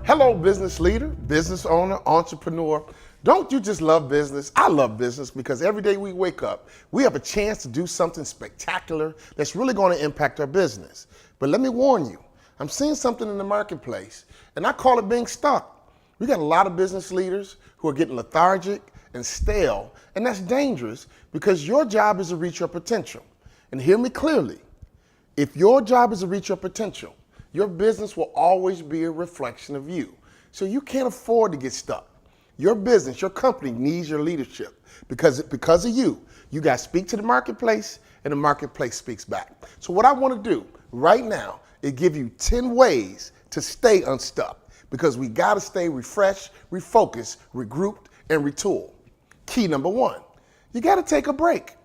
Hello, business leader, business owner, entrepreneur. Don't you just love business? I love business because every day we wake up, we have a chance to do something spectacular that's really going to impact our business. But let me warn you, I'm seeing something in the marketplace, and I call it being stuck. We got a lot of business leaders who are getting lethargic and stale, and that's dangerous because your job is to reach your potential. And hear me clearly, if your job is to reach your potential, your business will always be a reflection of you. So you can't afford to get stuck. Your business, your company needs your leadership because of you. You guys speak to the marketplace and the marketplace speaks back. So what I want to do right now is give you 10 ways to stay unstuck because we got to stay refreshed, refocused, regrouped, and retool. Key number 1, you got to take a break,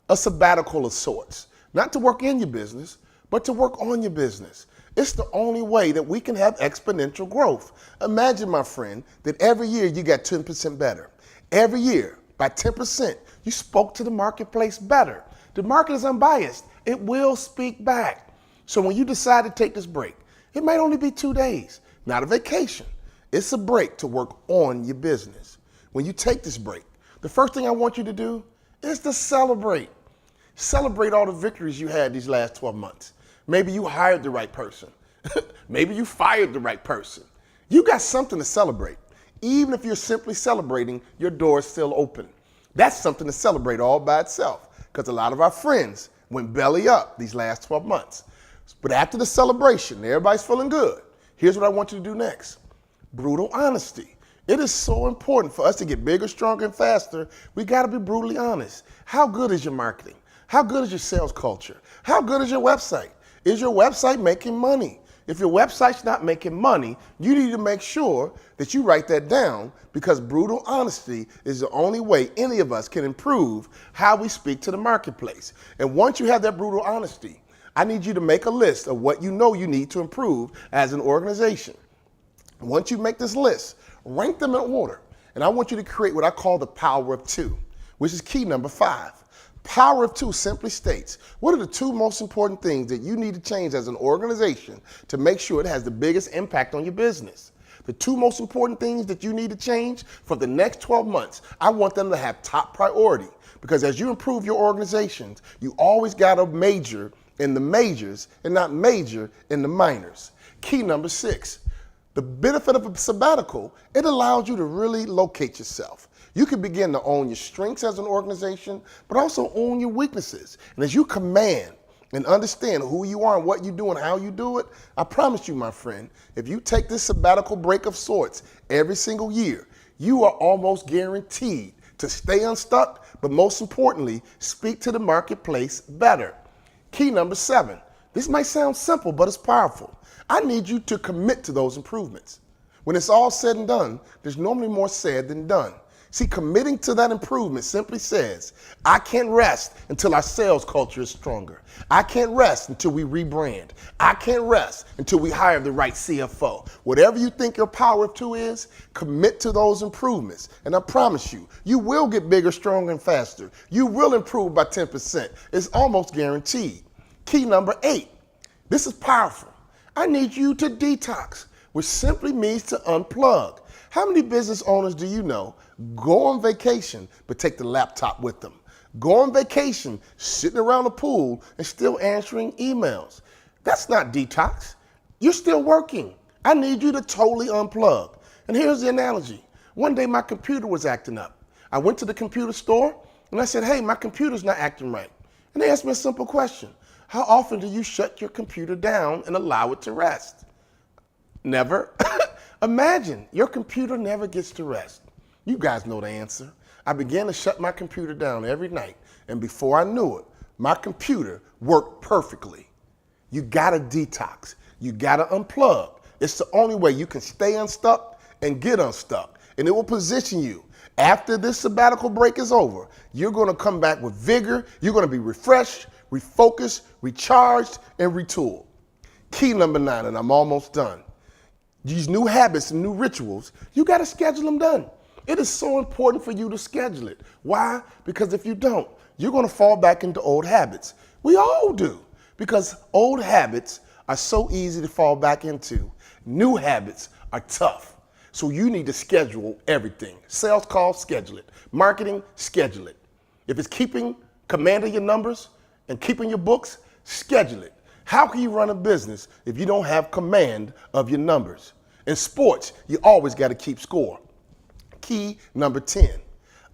a sabbatical of sorts, not to work in your business, but to work on your business. It's the only way that we can have exponential growth. Imagine, my friend, that every year you got 10% better. Every year, by 10%, you spoke to the marketplace better. The market is unbiased. It will speak back. So when you decide to take this break, it might only be 2 days, not a vacation. It's a break to work on your business. When you take this break, the first thing I want you to do is to celebrate. Celebrate all the victories you had these last 12 months. Maybe you hired the right person. Maybe you fired the right person. You got something to celebrate. Even if you're simply celebrating, your door is still open. That's something to celebrate all by itself because a lot of our friends went belly up these last 12 months. But after the celebration, everybody's feeling good. Here's what I want you to do next. Brutal honesty. It is so important for us to get bigger, stronger, and faster. We got to be brutally honest. How good is your marketing? How good is your sales culture? How good is your website? Is your website making money? If your website's not making money, you need to make sure that you write that down because brutal honesty is the only way any of us can improve how we speak to the marketplace. And once you have that brutal honesty, I need you to make a list of what you know you need to improve as an organization. Once you make this list, rank them in order. And I want you to create what I call the power of 2, which is key number 5. Power of 2 simply states, what are the 2 most important things that you need to change as an organization to make sure it has the biggest impact on your business? The 2 most important things that you need to change for the next 12 months, I want them to have top priority because as you improve your organizations, you always got to major in the majors and not major in the minors. Key number 6, the benefit of a sabbatical, it allows you to really locate yourself. You can begin to own your strengths as an organization, but also own your weaknesses. And as you command and understand who you are and what you do and how you do it, I promise you, my friend, if you take this sabbatical break of sorts every single year, you are almost guaranteed to stay unstuck, but most importantly, speak to the marketplace better. Key number 7, this might sound simple, but it's powerful. I need you to commit to those improvements. When it's all said and done, there's normally more said than done. See, committing to that improvement simply says, I can't rest until our sales culture is stronger. I can't rest until we rebrand. I can't rest until we hire the right CFO. Whatever you think your power of 2 is, commit to those improvements. And I promise you, you will get bigger, stronger, and faster. You will improve by 10%. It's almost guaranteed. Key number 8, this is powerful. I need you to detox, which simply means to unplug. How many business owners do you know go on vacation but take the laptop with them? Go on vacation sitting around the pool and still answering emails. That's not detox. You're still working. I need you to totally unplug. And here's the analogy. One day my computer was acting up. I went to the computer store and I said, hey, my computer's not acting right. And they asked me a simple question. How often do you shut your computer down and allow it to rest? Never. Imagine your computer never gets to rest. You guys know the answer. I began to shut my computer down every night, and before I knew it, my computer worked perfectly. You gotta detox. You gotta unplug. It's the only way you can stay unstuck and get unstuck, and it will position you. After this sabbatical break is over, you're gonna come back with vigor, you're gonna be refreshed, refocused, recharged, and retooled. Key number 9, and I'm almost done. These new habits and new rituals, you got to schedule them done. It is so important for you to schedule it. Why? Because if you don't, you're going to fall back into old habits. We all do, because old habits are so easy to fall back into. New habits are tough. So you need to schedule everything. Sales calls, schedule it. Marketing, schedule it. If it's keeping command of your numbers and keeping your books, schedule it. How can you run a business if you don't have command of your numbers? In sports, you always got to keep score. Key number 10,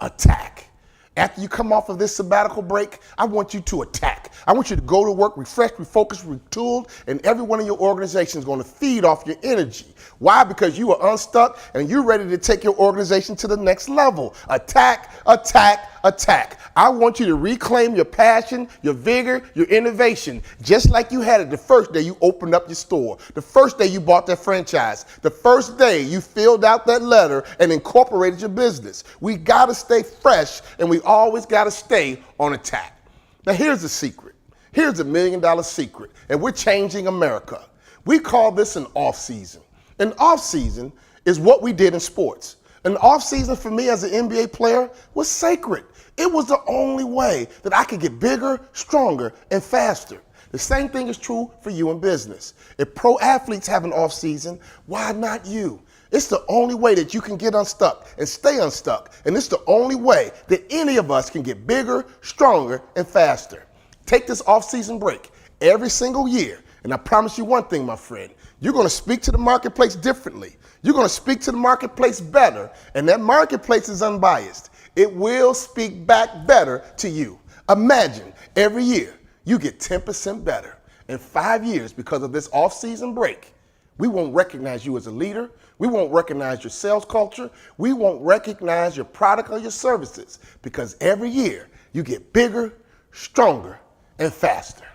attack. After you come off of this sabbatical break, I want you to attack. I want you to go to work, refreshed, refocused, retooled, and everyone in your organization is going to feed off your energy. Why? Because you are unstuck and you're ready to take your organization to the next level. Attack, attack, attack. I want you to reclaim your passion, your vigor, your innovation, just like you had it the first day you opened up your store, the first day you bought that franchise, the first day you filled out that letter and incorporated your business. We got to stay fresh and we always got to stay on attack. Now here's the secret. Here's the $1 million secret, and we're changing America. We call this an off season. An off season is what we did in sports. An off season for me as an NBA player was sacred. It was the only way that I could get bigger, stronger, and faster. The same thing is true for you in business. If pro athletes have an off season, why not you? It's the only way that you can get unstuck and stay unstuck. And it's the only way that any of us can get bigger, stronger, and faster. Take this off-season break every single year. And I promise you one thing, my friend. You're going to speak to the marketplace differently. You're going to speak to the marketplace better. And that marketplace is unbiased. It will speak back better to you. Imagine every year you get 10% better. In 5 years, because of this off-season break, we won't recognize you as a leader. We won't recognize your sales culture. We won't recognize your product or your services because every year you get bigger, stronger, and faster.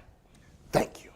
Thank you.